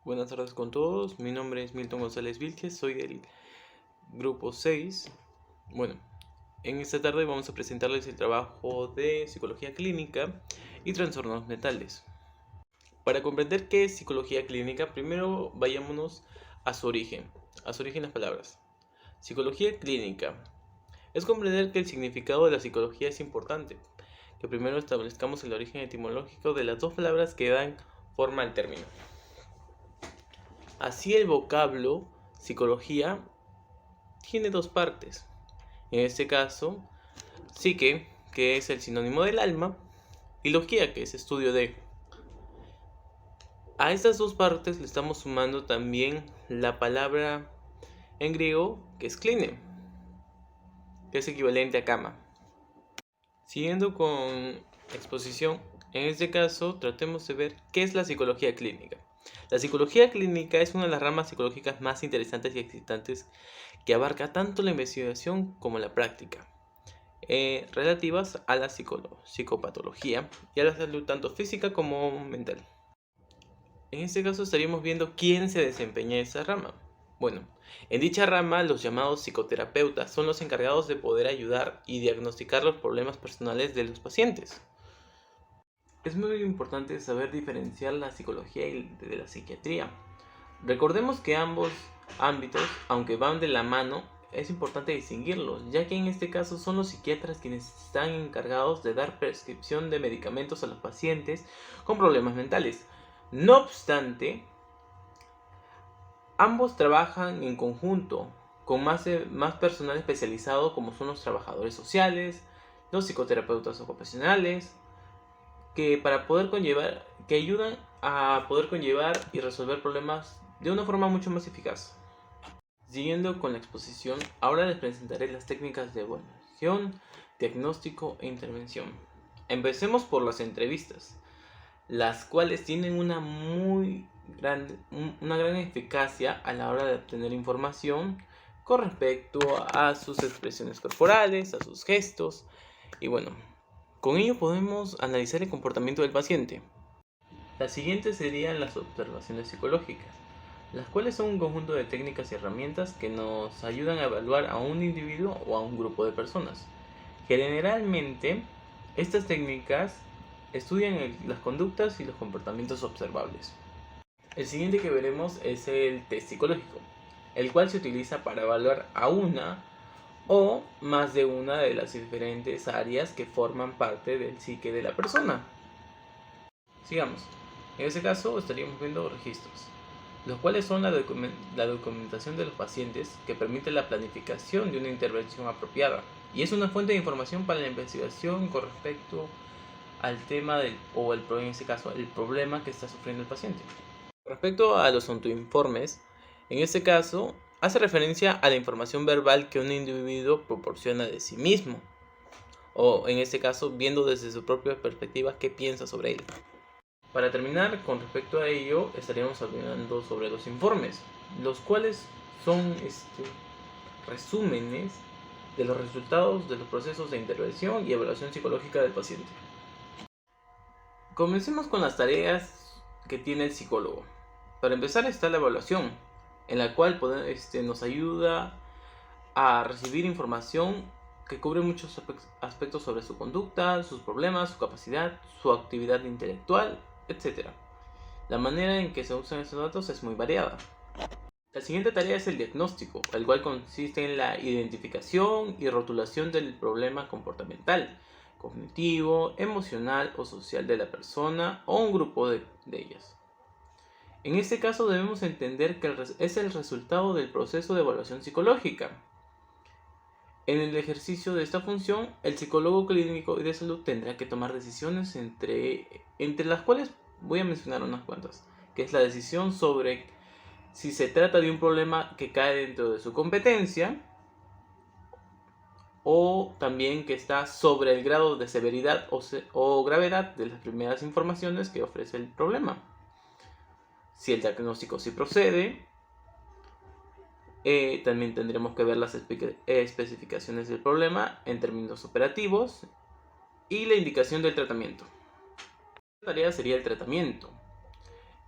Buenas tardes con todos, mi nombre es Milton González Vilches, soy del grupo 6. Bueno, en esta tarde vamos a presentarles el trabajo de psicología clínica y trastornos mentales. Para comprender qué es psicología clínica, primero vayámonos a su origen las palabras. Psicología clínica es comprender que el significado de la psicología es importante, que primero establezcamos el origen etimológico de las dos palabras que dan forma al término. Así el vocablo psicología tiene dos partes. En este caso, psique, que es el sinónimo del alma, y logía, que es estudio de. A estas dos partes le estamos sumando también la palabra en griego, que es kline, que es equivalente a cama. Siguiendo con exposición, en este caso tratemos de ver qué es la psicología clínica. La psicología clínica es una de las ramas psicológicas más interesantes y excitantes que abarca tanto la investigación como la práctica, relativas a la psicopatología y a la salud tanto física como mental. En este caso estaríamos viendo quién se desempeña en esa rama. Bueno, en dicha rama los llamados psicoterapeutas son los encargados de poder ayudar y diagnosticar los problemas personales de los pacientes. Es muy importante saber diferenciar la psicología de la psiquiatría. Recordemos que ambos ámbitos, aunque van de la mano, es importante distinguirlos, ya que en este caso son los psiquiatras quienes están encargados de dar prescripción de medicamentos a los pacientes con problemas mentales. No obstante, ambos trabajan en conjunto con más personal especializado, como son los trabajadores sociales, los psicoterapeutas ocupacionales, que ayudan a poder conllevar y resolver problemas de una forma mucho más eficaz. Siguiendo con la exposición, ahora les presentaré las técnicas de evaluación, diagnóstico e intervención. Empecemos por las entrevistas, las cuales tienen una gran eficacia a la hora de obtener información con respecto a sus expresiones corporales, a sus gestos, y bueno, con ello podemos analizar el comportamiento del paciente. Las siguientes serían las observaciones psicológicas, las cuales son un conjunto de técnicas y herramientas que nos ayudan a evaluar a un individuo o a un grupo de personas. Generalmente, estas técnicas estudian las conductas y los comportamientos observables. El siguiente que veremos es el test psicológico, el cual se utiliza para evaluar a una o más de una de las diferentes áreas que forman parte del psique de la persona. Sigamos. En este caso estaríamos viendo registros, los cuales son la documentación de los pacientes que permite la planificación de una intervención apropiada y es una fuente de información para la investigación con respecto al tema en este caso, el problema que está sufriendo el paciente. Respecto a los autoinformes, en este caso hace referencia a la información verbal que un individuo proporciona de sí mismo, o en este caso viendo desde su propia perspectiva qué piensa sobre él. Para terminar, con respecto a ello, estaríamos hablando sobre los informes, los cuales son resúmenes de los resultados de los procesos de intervención y evaluación psicológica del paciente. Comencemos con las tareas que tiene el psicólogo. Para empezar está la evaluación, en la cual nos ayuda a recibir información que cubre muchos aspectos sobre su conducta, sus problemas, su capacidad, su actividad intelectual, etc. La manera en que se usan estos datos es muy variada. La siguiente tarea es el diagnóstico, el cual consiste en la identificación y rotulación del problema comportamental, cognitivo, emocional o social de la persona o un grupo de ellas. En este caso debemos entender que es el resultado del proceso de evaluación psicológica. En el ejercicio de esta función, el psicólogo clínico y de salud tendrá que tomar decisiones entre las cuales voy a mencionar unas cuantas, que es la decisión sobre si se trata de un problema que cae dentro de su competencia o también que está sobre el grado de severidad o gravedad de las primeras informaciones que ofrece el problema. Si el diagnóstico sí procede, también tendremos que ver las especificaciones del problema en términos operativos y la indicación del tratamiento. La tarea sería el tratamiento,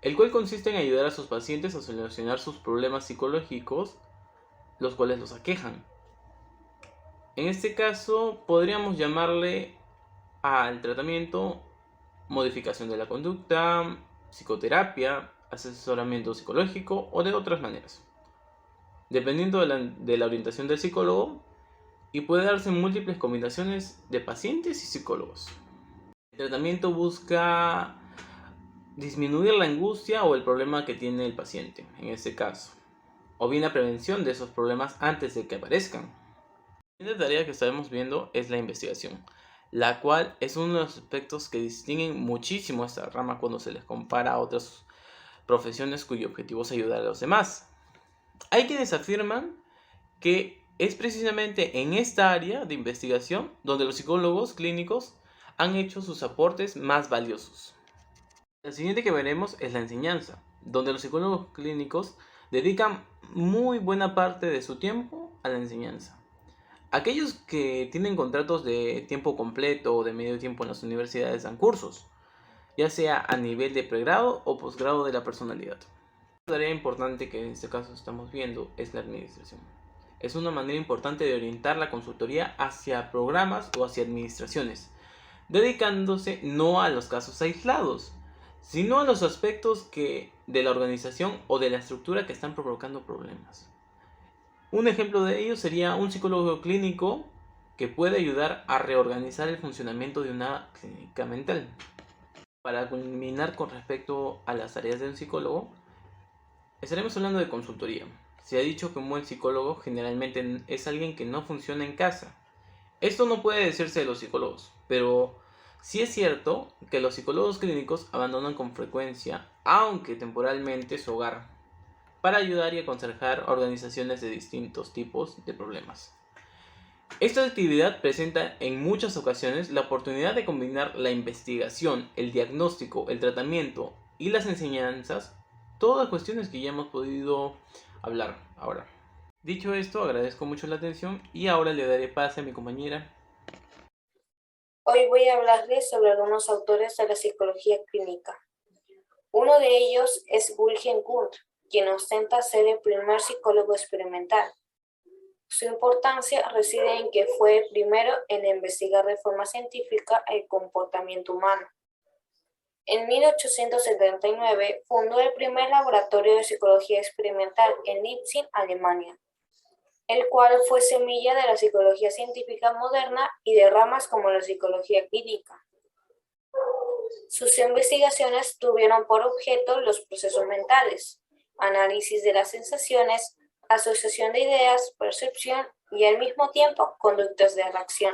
el cual consiste en ayudar a sus pacientes a solucionar sus problemas psicológicos, los cuales los aquejan. En este caso, podríamos llamarle al tratamiento modificación de la conducta, psicoterapia, asesoramiento psicológico o de otras maneras, dependiendo de la orientación del psicólogo, y puede darse en múltiples combinaciones de pacientes y psicólogos. El tratamiento busca disminuir la angustia o el problema que tiene el paciente, en este caso, o bien la prevención de esos problemas antes de que aparezcan. La siguiente tarea que estaremos viendo es la investigación, la cual es uno de los aspectos que distinguen muchísimo a esta rama cuando se les compara a otras profesiones cuyo objetivo es ayudar a los demás. Hay quienes afirman que es precisamente en esta área de investigación donde los psicólogos clínicos han hecho sus aportes más valiosos. La siguiente que veremos es la enseñanza, donde los psicólogos clínicos dedican muy buena parte de su tiempo a la enseñanza. Aquellos que tienen contratos de tiempo completo o de medio tiempo en las universidades dan cursos, ya sea a nivel de pregrado o posgrado de la personalidad. Una tarea importante que en este caso estamos viendo es la administración. Es una manera importante de orientar la consultoría hacia programas o hacia administraciones, dedicándose no a los casos aislados, sino a los aspectos de la organización o de la estructura que están provocando problemas. Un ejemplo de ello sería un psicólogo clínico que puede ayudar a reorganizar el funcionamiento de una clínica mental. Para culminar con respecto a las tareas de un psicólogo, estaremos hablando de consultoría. Se ha dicho que un buen psicólogo generalmente es alguien que no funciona en casa. Esto no puede decirse de los psicólogos, pero sí es cierto que los psicólogos clínicos abandonan con frecuencia, aunque temporalmente, su hogar para ayudar y aconsejar a organizaciones de distintos tipos de problemas. Esta actividad presenta en muchas ocasiones la oportunidad de combinar la investigación, el diagnóstico, el tratamiento y las enseñanzas, todas cuestiones que ya hemos podido hablar ahora. Dicho esto, agradezco mucho la atención y ahora le daré pase a mi compañera. Hoy voy a hablarles sobre algunos autores de la psicología clínica. Uno de ellos es Wilhelm Wundt, quien ostenta ser el primer psicólogo experimental. Su importancia reside en que fue el primero en investigar de forma científica el comportamiento humano. En 1879 fundó el primer laboratorio de psicología experimental en Leipzig, Alemania, el cual fue semilla de la psicología científica moderna y de ramas como la psicología clínica. Sus investigaciones tuvieron por objeto los procesos mentales, análisis de las sensaciones, asociación de ideas, percepción y al mismo tiempo conductas de reacción.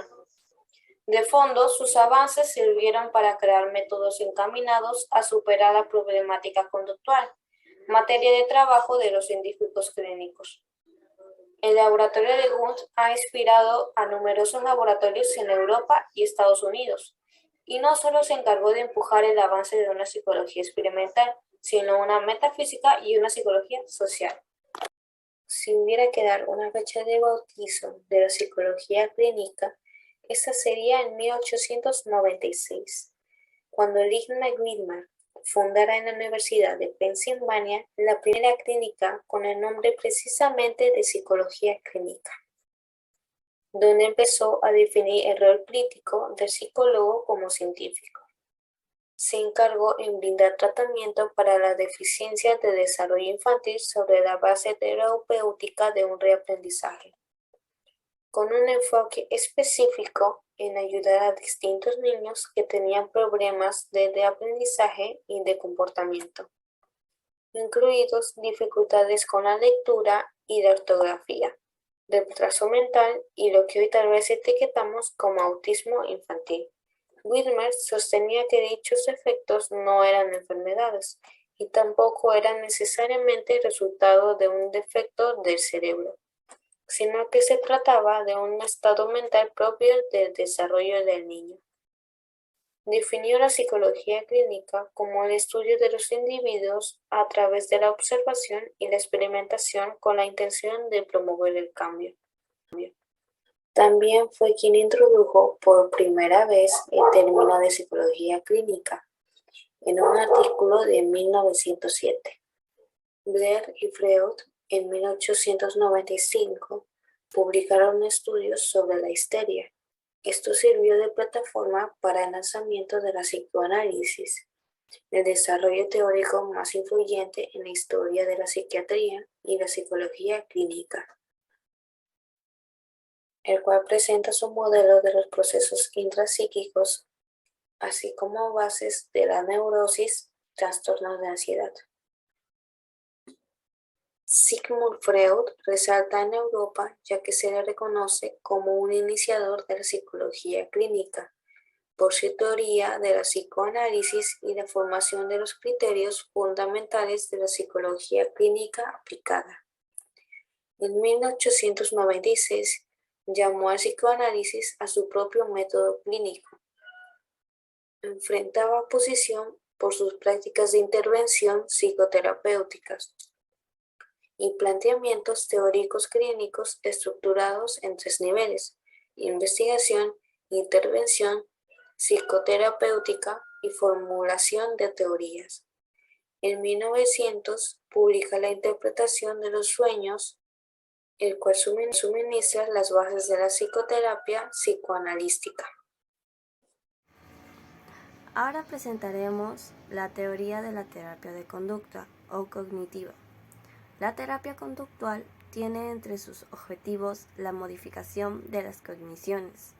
De fondo, sus avances sirvieron para crear métodos encaminados a superar la problemática conductual, materia de trabajo de los científicos clínicos. El laboratorio de Wundt ha inspirado a numerosos laboratorios en Europa y Estados Unidos, y no solo se encargó de empujar el avance de una psicología experimental, sino una metafísica y una psicología social. Si hubiera que dar una fecha de bautizo de la psicología clínica, esta sería en 1896, cuando Ligmar Widmer fundara en la Universidad de Pensilvania la primera clínica con el nombre precisamente de psicología clínica, donde empezó a definir el rol crítico del psicólogo como científico. Se encargó en brindar tratamiento para las deficiencias de desarrollo infantil sobre la base terapéutica de un reaprendizaje, con un enfoque específico en ayudar a distintos niños que tenían problemas de aprendizaje y de comportamiento, incluidos dificultades con la lectura y la ortografía, retraso mental y lo que hoy tal vez etiquetamos como autismo infantil. Widmer sostenía que dichos efectos no eran enfermedades y tampoco eran necesariamente resultado de un defecto del cerebro, sino que se trataba de un estado mental propio del desarrollo del niño. Definió la psicología clínica como el estudio de los individuos a través de la observación y la experimentación con la intención de promover el cambio. También fue quien introdujo por primera vez el término de psicología clínica en un artículo de 1907. Blair y Freud, en 1895, publicaron estudios sobre la histeria. Esto sirvió de plataforma para el lanzamiento de la psicoanálisis, el desarrollo teórico más influyente en la historia de la psiquiatría y la psicología clínica, el cual presenta su modelo de los procesos intrapsíquicos, así como bases de la neurosis, trastornos de ansiedad. Sigmund Freud resalta en Europa ya que se le reconoce como un iniciador de la psicología clínica por su teoría de la psicoanálisis y la formación de los criterios fundamentales de la psicología clínica aplicada. En 1896 llamó al psicoanálisis a su propio método clínico. Enfrentaba oposición por sus prácticas de intervención psicoterapéuticas y planteamientos teóricos clínicos estructurados en 3 niveles: investigación, intervención, psicoterapéutica y formulación de teorías. En 1900 publica La interpretación de los sueños, el cual suministra las bases de la psicoterapia psicoanalítica. Ahora presentaremos la teoría de la terapia de conducta o cognitiva. La terapia conductual tiene entre sus objetivos la modificación de las cogniciones.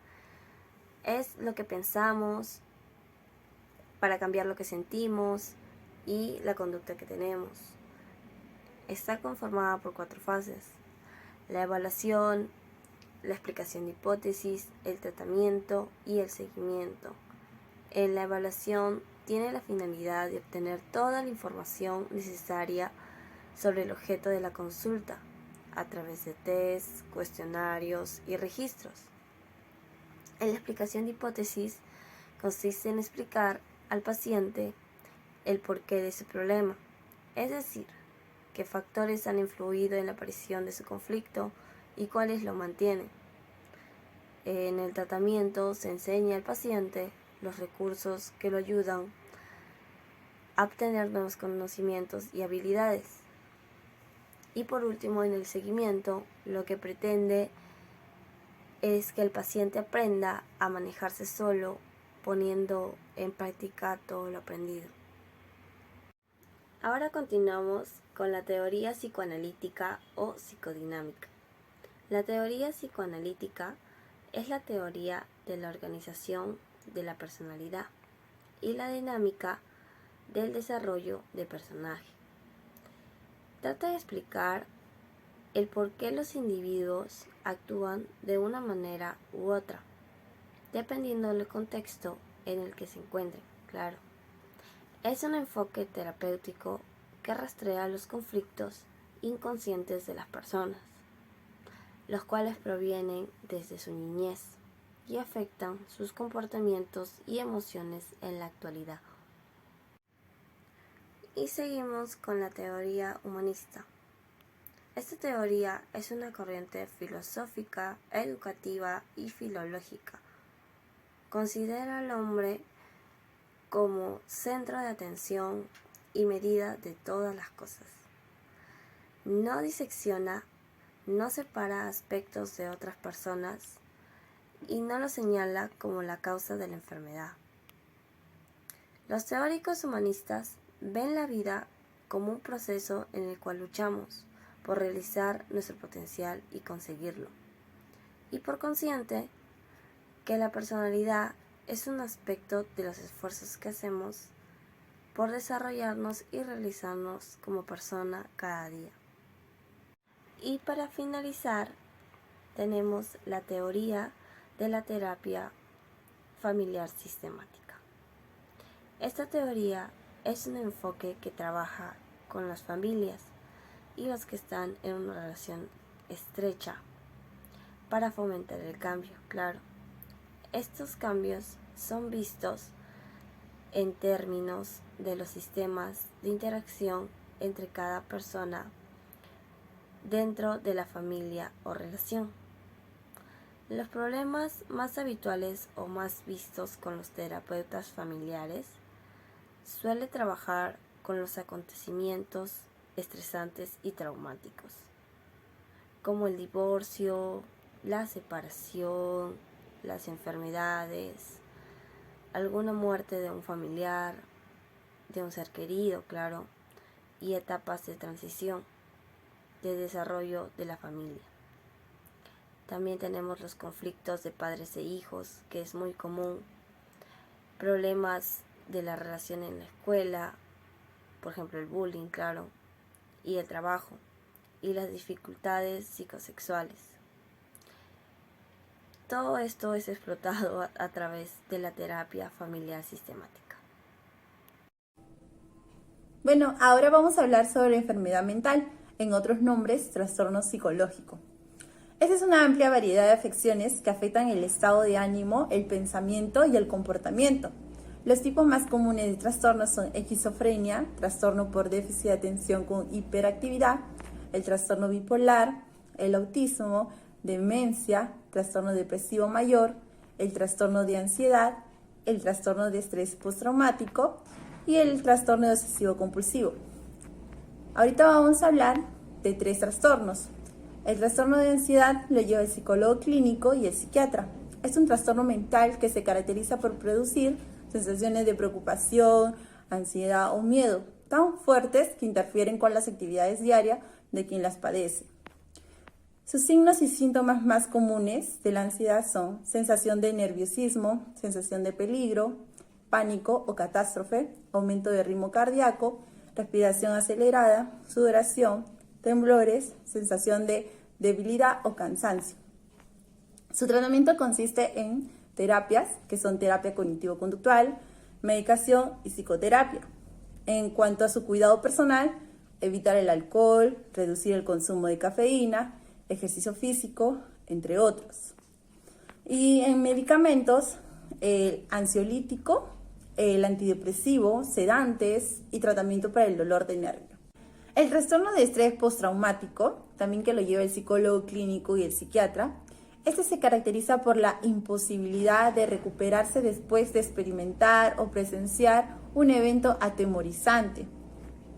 Es lo que pensamos para cambiar lo que sentimos y la conducta que tenemos. Está conformada por 4 fases: la evaluación, la explicación de hipótesis, el tratamiento y el seguimiento. En la evaluación tiene la finalidad de obtener toda la información necesaria sobre el objeto de la consulta a través de tests, cuestionarios y registros. En la explicación de hipótesis consiste en explicar al paciente el porqué de su problema, es decir, qué factores han influido en la aparición de su conflicto y cuáles lo mantienen. En el tratamiento se enseña al paciente los recursos que lo ayudan a obtener nuevos conocimientos y habilidades. Y por último, en el seguimiento, lo que pretende es que el paciente aprenda a manejarse solo, poniendo en práctica todo lo aprendido. Ahora continuamos con la teoría psicoanalítica o psicodinámica. La teoría psicoanalítica es la teoría de la organización de la personalidad y la dinámica del desarrollo de personaje. Trata de explicar el por qué los individuos actúan de una manera u otra, dependiendo del contexto en el que se encuentren, claro. Es un enfoque terapéutico que rastrea los conflictos inconscientes de las personas, los cuales provienen desde su niñez y afectan sus comportamientos y emociones en la actualidad. Y seguimos con la teoría humanista. Esta teoría es una corriente filosófica, educativa y filológica. Considera al hombre como centro de atención y medida de todas las cosas. No disecciona, no separa aspectos de otras personas y no lo señala como la causa de la enfermedad. Los teóricos humanistas ven la vida como un proceso en el cual luchamos por realizar nuestro potencial y conseguirlo. Y por consiguiente, que la personalidad es un aspecto de los esfuerzos que hacemos por desarrollarnos y realizarnos como persona cada día. Y para finalizar, tenemos la teoría de la terapia familiar sistemática. Esta teoría es un enfoque que trabaja con las familias y los que están en una relación estrecha para fomentar el cambio, claro. Estos cambios son vistos en términos de los sistemas de interacción entre cada persona dentro de la familia o relación. Los problemas más habituales o más vistos con los terapeutas familiares Suele trabajar con los acontecimientos estresantes y traumáticos, como el divorcio, la separación, las enfermedades, alguna muerte de un familiar, de un ser querido, claro, y etapas de transición, de desarrollo de la familia. También tenemos los conflictos de padres e hijos, que es muy común, problemas de la relación en la escuela, por ejemplo el bullying, claro, y el trabajo, y las dificultades psicosexuales. Todo esto es explotado a través de la terapia familiar sistemática. Bueno, ahora vamos a hablar sobre enfermedad mental, en otros nombres, trastorno psicológico. Esta es una amplia variedad de afecciones que afectan el estado de ánimo, el pensamiento y el comportamiento. Los tipos más comunes de trastornos son esquizofrenia, trastorno por déficit de atención con hiperactividad, el trastorno bipolar, el autismo, demencia, trastorno depresivo mayor, el trastorno de ansiedad, el trastorno de estrés postraumático y el trastorno obsesivo compulsivo. Ahorita vamos a hablar de 3 trastornos. El trastorno de ansiedad lo lleva el psicólogo clínico y el psiquiatra. Es un trastorno mental que se caracteriza por producir sensaciones de preocupación, ansiedad o miedo tan fuertes que interfieren con las actividades diarias de quien las padece. Sus signos y síntomas más comunes de la ansiedad son sensación de nerviosismo, sensación de peligro, pánico o catástrofe, aumento de ritmo cardíaco, respiración acelerada, sudoración, temblores, sensación de debilidad o cansancio. Su tratamiento consiste en terapias, que son terapia cognitivo-conductual, medicación y psicoterapia. En cuanto a su cuidado personal, evitar el alcohol, reducir el consumo de cafeína, ejercicio físico, entre otros. Y en medicamentos, el ansiolítico, el antidepresivo, sedantes y tratamiento para el dolor de nervio. El trastorno de estrés postraumático, también que lo lleva el psicólogo clínico y el psiquiatra, este se caracteriza por la imposibilidad de recuperarse después de experimentar o presenciar un evento atemorizante.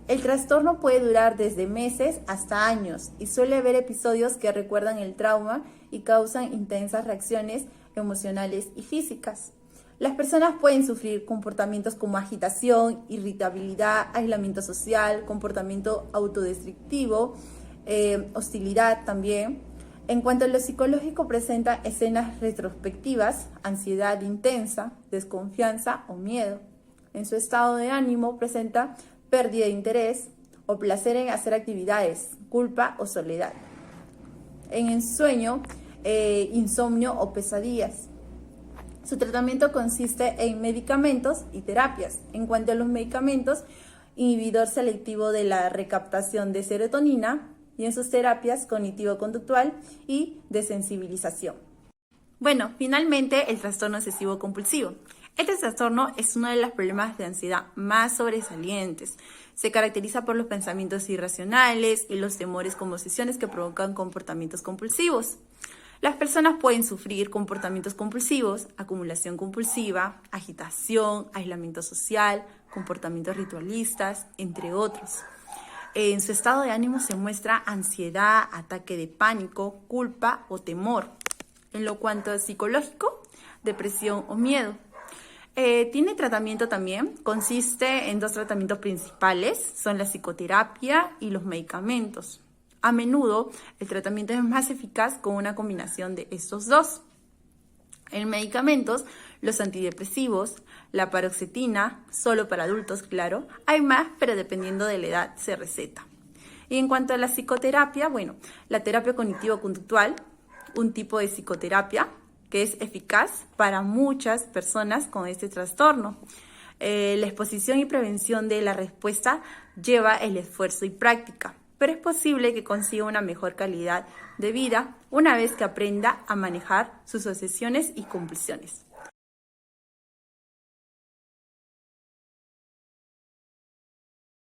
El trastorno puede durar desde meses hasta años y suele haber episodios que recuerdan el trauma y causan intensas reacciones emocionales y físicas. Las personas pueden sufrir comportamientos como agitación, irritabilidad, aislamiento social, comportamiento autodestructivo, hostilidad también. En cuanto a lo psicológico, presenta escenas retrospectivas, ansiedad intensa, desconfianza o miedo. En su estado de ánimo presenta pérdida de interés o placer en hacer actividades, culpa o soledad. En el sueño, insomnio o pesadillas. Su tratamiento consiste en medicamentos y terapias. En cuanto a los medicamentos, inhibidor selectivo de la recaptación de serotonina, y en sus terapias cognitivo-conductual y desensibilización. Bueno, finalmente el trastorno obsesivo compulsivo. Este trastorno es uno de los problemas de ansiedad más sobresalientes. Se caracteriza por los pensamientos irracionales y los temores como obsesiones que provocan comportamientos compulsivos. Las personas pueden sufrir comportamientos compulsivos, acumulación compulsiva, agitación, aislamiento social, comportamientos ritualistas, entre otros. En su estado de ánimo se muestra ansiedad, ataque de pánico, culpa o temor. En lo cuanto a psicológico, depresión o miedo. Tiene tratamiento también, consiste en 2 tratamientos principales, son la psicoterapia y los medicamentos. A menudo el tratamiento es más eficaz con una combinación de estos 2. En medicamentos, los antidepresivos, la paroxetina, solo para adultos, claro. Hay más, pero dependiendo de la edad se receta. Y en cuanto a la psicoterapia, bueno, la terapia cognitivo-conductual, un tipo de psicoterapia que es eficaz para muchas personas con este trastorno. La exposición y prevención de la respuesta lleva el esfuerzo y práctica, pero es posible que consiga una mejor calidad de vida una vez que aprenda a manejar sus obsesiones y compulsiones.